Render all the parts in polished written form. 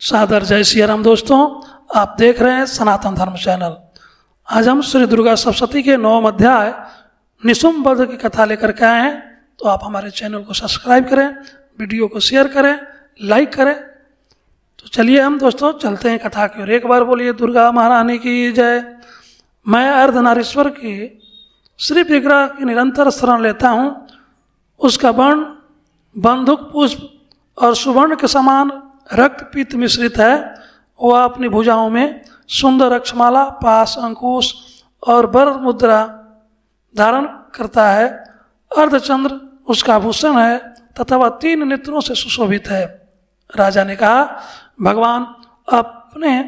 सादर जय सिया राम दोस्तों, आप देख रहे हैं सनातन धर्म चैनल। आज हम श्री दुर्गा सप्तशती के 9वें अध्याय निशुम्भ वध की कथा लेकर के आए हैं। तो आप हमारे चैनल को सब्सक्राइब करें, वीडियो को शेयर करें, लाइक करें। तो चलिए हम दोस्तों चलते हैं कथा की ओर। एक बार बोलिए दुर्गा महारानी की जय। मैं अर्धनारीश्वर की श्री विग्रह की निरंतर शरण लेता हूँ। उसका वर्ण बंदूक पुष्प और सुवर्ण के समान रक्त पीत मिश्रित है। वह अपनी भुजाओं में सुंदर अक्षमाला, पास, अंकुश और वर मुद्रा धारण करता है। अर्धचंद्र उसका आभूषण है तथा वह 3 नेत्रों से सुशोभित है। राजा ने कहा, भगवान अपने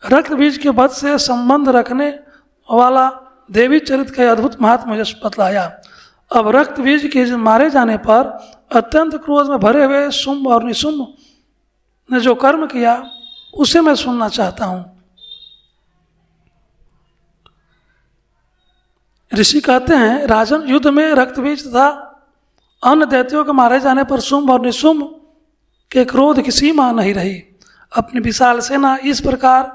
रक्त बीज के वध से संबंध रखने वाला देवी चरित्र का अद्भुत महात्मा मुझे बतलाया। अब रक्त बीज के मारे जाने पर अत्यंत क्रोध में भरे हुए शुंभ और निशुम्भ ने जो कर्म किया उसे मैं सुनना चाहता हूं। ऋषि कहते हैं, राजन, युद्ध में रक्त बीज तथा अन्य दैत्यों के मारे जाने पर शुंभ और निशुम्भ के क्रोध की सीमा नहीं रही। अपनी विशाल सेना इस प्रकार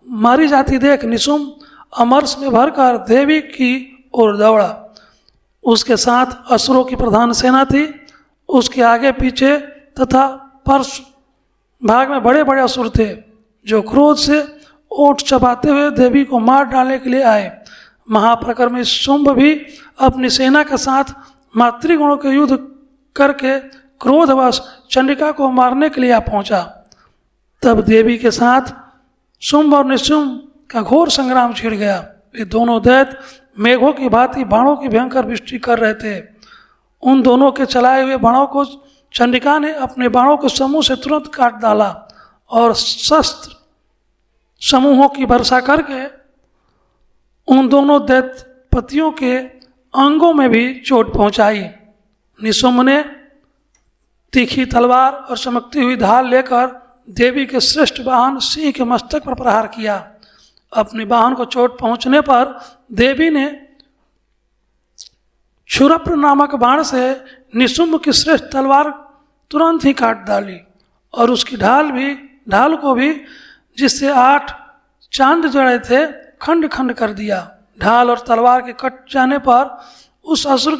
मारी जाती देख निशुम्भ अमरस में भरकर देवी की ओर दौड़ा। उसके साथ असुरों की प्रधान सेना थी। उसके आगे पीछे तथा पर्श भाग में बड़े बड़े असुर थे जो क्रोध से ओठ चबाते हुए देवी को मार डालने के लिए आए। महाप्रकर्मी शुंभ भी अपनी सेना के साथ मातृगुणों के युद्ध करके क्रोधवश चंडिका को मारने के लिए आ पहुंचा। तब देवी के साथ शुंभ और निशुम्भ का घोर संग्राम छिड़ गया। वे दोनों दैत्य मेघों की भांति बाणों की भयंकर वृष्टि कर रहे थे। उन दोनों के चलाए हुए बाणों को चंडिका ने अपने बाणों के समूह से तुरंत काट डाला और शस्त्र समूहों की वर्षा करके उन दोनों दैत्यपतियों के अंगों में भी चोट पहुंचाई। निशुम्भ ने तीखी तलवार और चमकती हुई ढाल लेकर देवी के श्रेष्ठ वाहन सिंह के मस्तक पर प्रहार किया। अपने वाहन को चोट पहुंचने पर देवी ने क्षुरप्र नामक बाण से निशुम्भ की श्रेष्ठ तलवार तुरंत ही काट डाली और उसकी ढाल को भी जिससे 8 चांद जड़े थे खंड खंड कर दिया। ढाल और तलवार के कट जाने पर उस असुर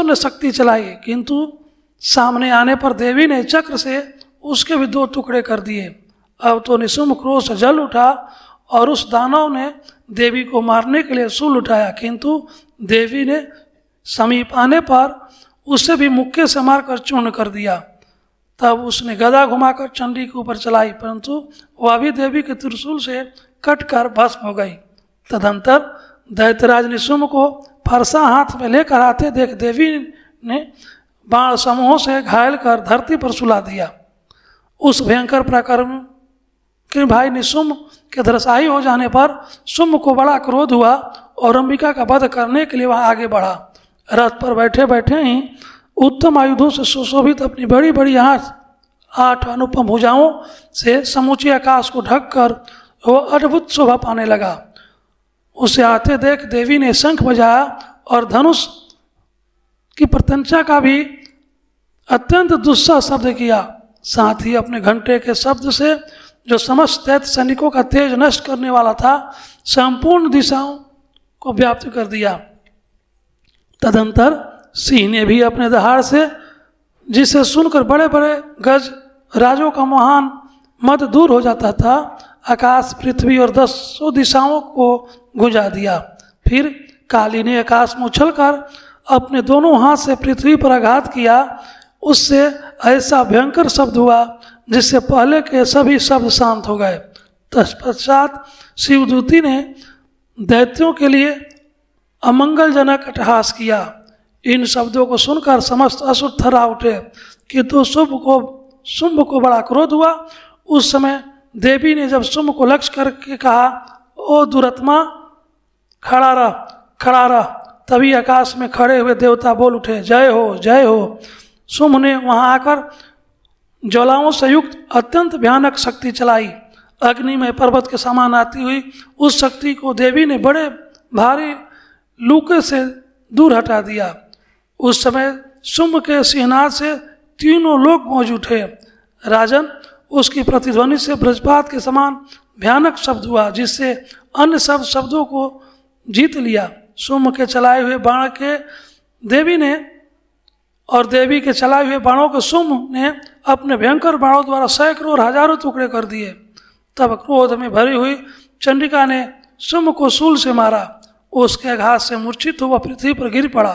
ने शक्ति चलाई, किंतु सामने आने पर देवी ने चक्र से उसके भी 2 टुकड़े कर दिए। अब तो निशुम्भ क्रोध से जल उठा और उस दानव ने देवी को मारने के लिए शूल उठाया, किंतु देवी ने समीप आने पर उसे भी मुक्के से मारकर चूर्ण कर दिया। तब उसने गदा घुमाकर चंडी के ऊपर चलाई, परंतु वह भी देवी के त्रिशूल से कटकर भस्म हो गई। तदंतर दैत्यराज निशुम्भ को फरसा हाथ में लेकर आते देख देवी ने बाण समूहों से घायल कर धरती पर सुला दिया। उस भयंकर प्रकर्म के भाई निशुम्भ के धराशायी हो जाने पर शुंभ को बड़ा क्रोध हुआ और अंबिका का वध करने के लिए वह आगे बढ़ा। रथ पर बैठे बैठे ही उत्तम आयुधों से सुशोभित अपनी बड़ी बड़ी 8 अनुपम भुजाओं से समूचे आकाश को ढककर वह अद्भुत शोभा पाने लगा। उसे आते देख देवी ने शंख बजाया और धनुष की प्रत्यंचा का भी अत्यंत दुस्सह शब्द किया। साथ ही अपने घंटे के शब्द से जो समस्त दैत्य सैनिकों का तेज नष्ट करने वाला था, संपूर्ण दिशाओं को व्याप्त कर दिया। तदंतर सिंह ने भी अपने दहाड़ से, जिसे सुनकर बड़े बड़े गज राजों का महान मद दूर हो जाता था, आकाश, पृथ्वी और 10 दिशाओं को गुंजा दिया। फिर काली ने आकाश में उछलकर अपने दोनों हाथ से पृथ्वी पर आघात किया। उससे ऐसा भयंकर शब्द हुआ जिससे पहले के सभी शब्द शांत हो गए। तत्पश्चात शिवदूती ने दैत्यों के लिए अमंगलजनक अट्टहास किया। इन शब्दों को सुनकर समस्त असुर थर्रा उठे, किंतु शुंभ को बड़ा क्रोध हुआ। उस समय देवी ने जब शुंभ को लक्ष्य करके कहा, ओ दुरात्मा, खड़ा रह, तभी आकाश में खड़े हुए देवता बोल उठे, जय हो, जय हो। शुंभ ने वहां आकर ज्वालाओं से युक्त अत्यंत भयानक शक्ति चलाई। अग्निमय पर्वत के समान आती हुई उस शक्ति को देवी ने बड़े भारी लूके से दूर हटा दिया। उस समय शुंभ के सिंहनाद से 3 लोग गूंज उठे। राजन, उसकी प्रतिध्वनि से वज्रपात के समान भयानक शब्द हुआ, जिससे अन्य सब शब्दों को जीत लिया। शुम्भ के चलाए हुए बाण के देवी के चलाए हुए बाणों को शुम्भ ने अपने भयंकर बाणों द्वारा सैकड़ों और हजारों टुकड़े कर दिए। तब क्रोध में भरी हुई चंडिका ने शुम्भ को शूल से मारा। उसके आघात से मूर्छित हुआ पृथ्वी पर गिर पड़ा।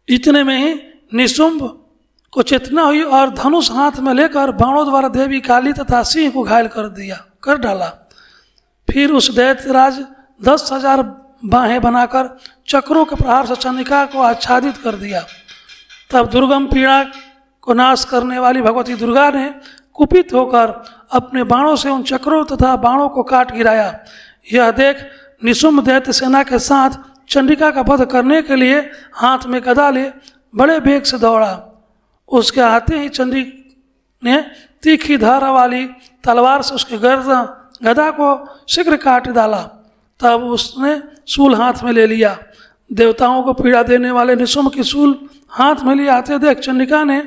इतने में ही निशुंभ को चेतना हुई और धनुष हाथ में लेकर बाणों द्वारा देवी काली तथा सिंह को घायल कर डाला। फिर उस दैत्यराज 10,000 बाहें बनाकर चक्रों के प्रहार से चंडिका को आच्छादित कर दिया। तब दुर्गम पीड़ा को नाश करने वाली भगवती दुर्गा ने कुपित होकर अपने बाणों से उन चक्रों तथा बाणों को काट गिराया। यह देख निशुंभ दैत्य सेना के साथ चंडिका का वध करने के लिए हाथ में गदा ले बड़े वेग से दौड़ा। उसके आते ही चंडी ने तीखी धारा वाली तलवार से उसके गदा को शीघ्र काट डाला। तब उसने शूल हाथ में ले लिया। देवताओं को पीड़ा देने वाले निशुंभ की शूल हाथ में लिए आते देख चंडिका ने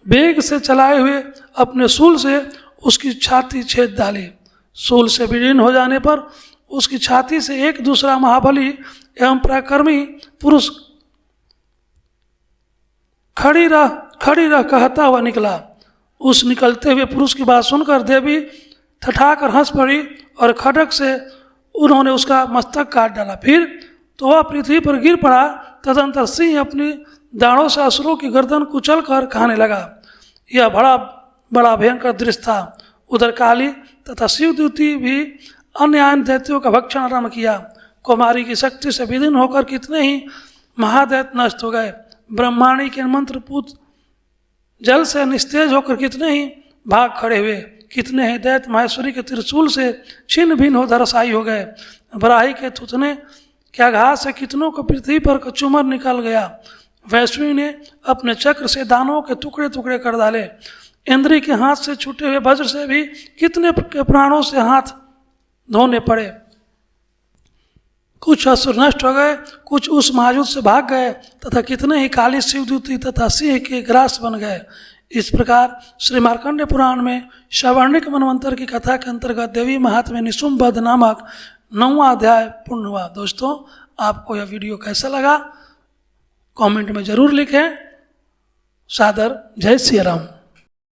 वेग से चलाए हुए अपने शूल से उसकी छाती छेद डाली। शूल से विलीन हो जाने पर उसकी छाती से एक दूसरा महाबली एवं पराक्रमी पुरुष खड़ी रह कहता हुआ निकला। उस निकलते हुए पुरुष की बात सुनकर देवी ठठाकर हंस पड़ी और खड्ग से उन्होंने उसका मस्तक काट डाला। फिर तो वह पृथ्वी पर गिर पड़ा। तदंतर सिंह अपनी दाढ़ों से असुरों की गर्दन कुचल कर खाने लगा। यह बड़ा भयंकर दृश्य था। उधर काली तथा शिवदूती भी अन्य दैत्यों का भक्षण आरंभ किया। कुमारी की शक्ति से विलीन होकर कितने ही महादैत्य नष्ट हो गए। ब्रह्माणी के मंत्रपूत जल से निस्तेज होकर कितने ही भाग खड़े हुए। कितने ही दैत्य माहेश्वरी के त्रिशूल से छिन्न भिन्न हो धराशायी हो गए। बराही के थूथने के आघात से कितनों को पृथ्वी पर कचूमर निकल गया। वैष्णवी ने अपने चक्र से दानों के टुकड़े टुकड़े कर डाले। इंद्री के हाथ से छूटे हुए वज्र से भी कितने के प्राणों से हाथ धोने पड़े। कुछ असुर नष्ट हो गए, कुछ उस महायुद्ध से भाग गए तथा कितने ही काली शिवदूती तथा सिंह के ग्रास बन गए। इस प्रकार श्री मार्कंडेय पुराण में सवर्णिक मनवंतर की कथा के अंतर्गत देवी महात्म्य निशुंभ वध नामक 9वां अध्याय पूर्ण हुआ। दोस्तों, आपको यह वीडियो कैसा लगा कमेंट में जरूर लिखें। सादर जय श्री राम।